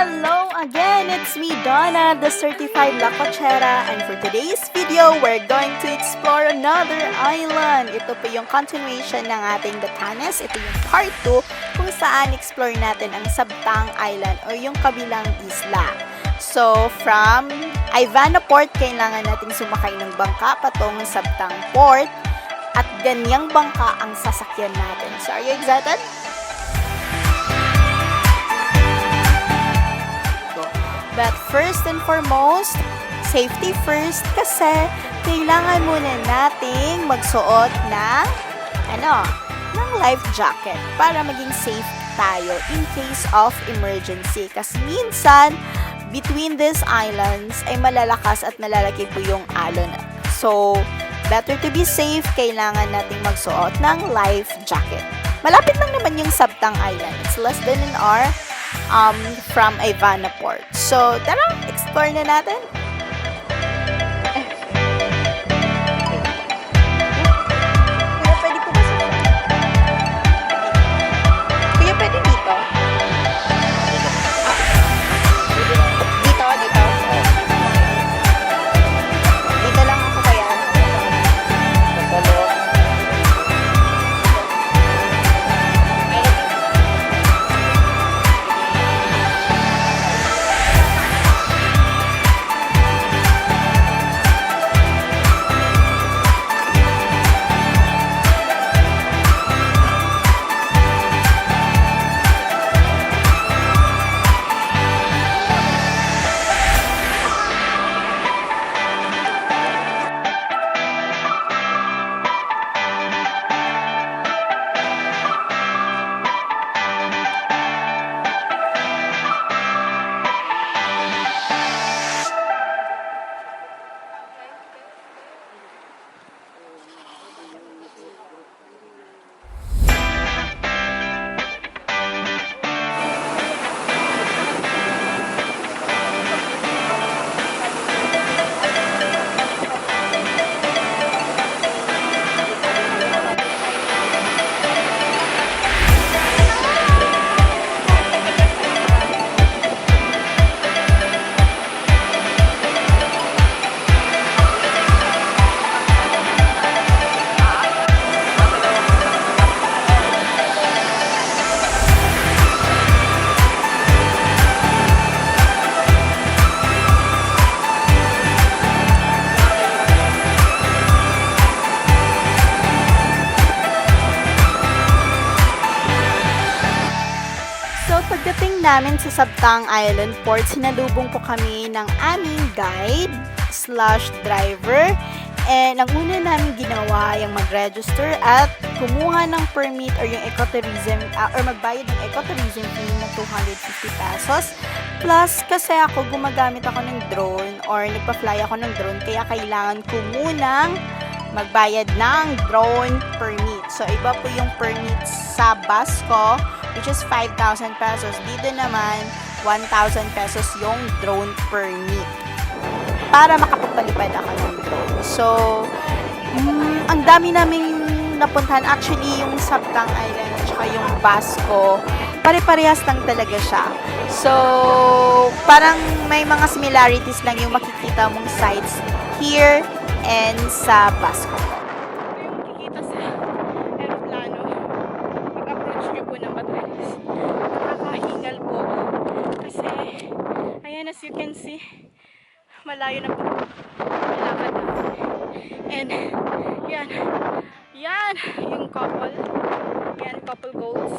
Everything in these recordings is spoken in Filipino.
Hello again! It's me, Donna, the certified Lacochera, and for today's video, we're going to explore another island. Ito po yung continuation ng ating Batanes. Ito yung part 2 kung saan explore natin ang Sabtang Island o yung kabilang isla. So, from Ivatan Port, kailangan nating sumakay ng bangka patungong Sabtang Port at ganyang bangka ang sasakyan natin. So, are you excited? But first and foremost, safety first kasi kailangan muna nating magsuot ng ng life jacket para maging safe tayo in case of emergency. Kasi minsan, between these islands ay malalakas at malalaki po yung alon. So, better to be safe, kailangan nating magsuot ng life jacket. Malapit lang naman yung Sabtang Island. It's less than an hour from Ivatan Port. So, tara, explore na natin. Kuya, pwede ko ba sa... Kuya, pwede dito? Dito? Dito lang ako kaya. Pagdating namin sa Sabtang Island Port, sinalubong po kami ng aming guide/driver. And ang una namin ginawa yung mag-register at kumuha ng permit or yung ecotourism or magbayad ng ecotourism fee na 250 pesos. Plus, kasi ako gumagamit ako ng drone or nagpa-fly ako ng drone, kaya kailangan ko munang magbayad ng drone permit. So, iba po yung permit sa bus ko, which is 5,000 pesos. Dito naman, 1,000 pesos yung drone permit para makapagpalipad ako ng drone. So, ang dami naming napuntahan. Actually, yung Sabtang Island at saka yung bus ko, pare-parehas lang talaga siya. So, parang may mga similarities lang yung makikita mong sites here and sa bus ko. Yung makikita sa aeroplano, pag-approach nyo po ng Batanes, nakakahingal po. Kasi, ayan, as you can see, malayo na po malakad natin. And, yan, yung couple. Yan, couple goals.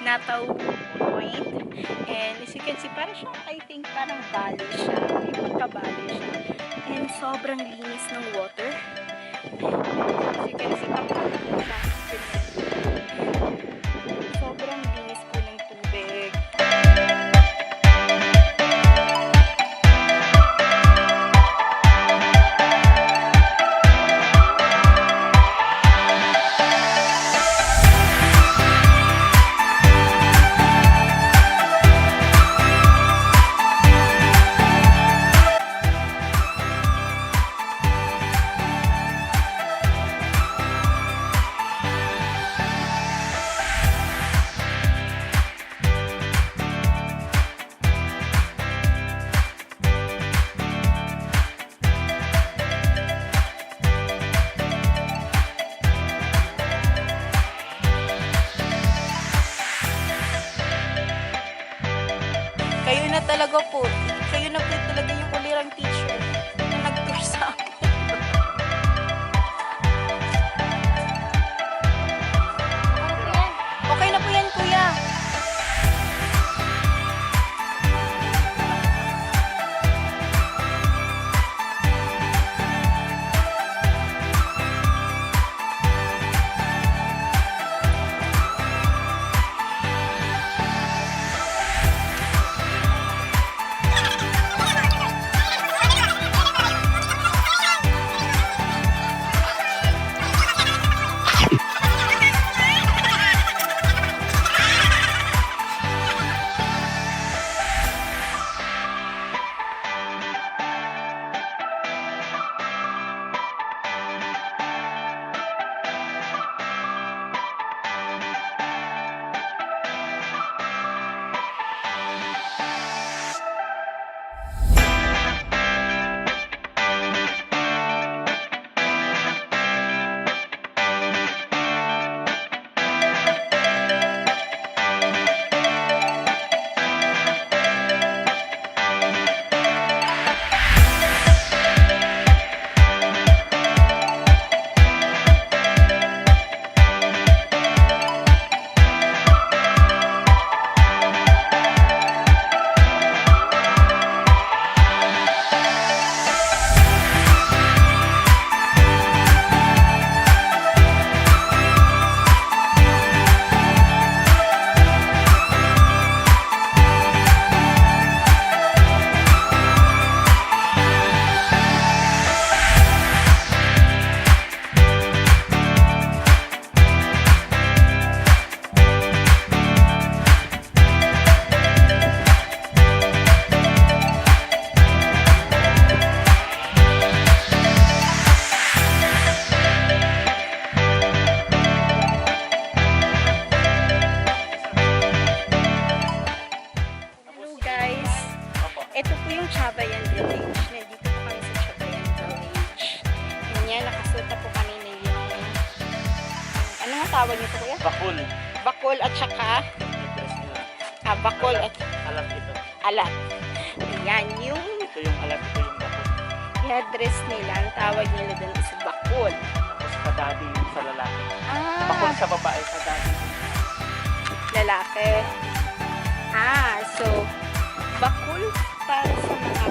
Nataw Point. And as you can see, parang siya, I think parang valley siya. May pagka-valley siya. And sobrang linis ng water. As you can see, sobrang linis po ng tubig. village. Nandito po kami sa Chavayan village. Ganyan, nakasuta po kanina yung ano nga tawag nito kuya? Bakul. Bakol at saka Address nila. bakol at Alat ito. alat. Ayan, yung Ito yung alat, ito yung bakul. i-address nila, ang tawag nila doon is bakol. Tapos kadadi yung sa lalaki. Bakul Ah, sa babae, kadadi. lalaki. Ah, so bakol para sa mga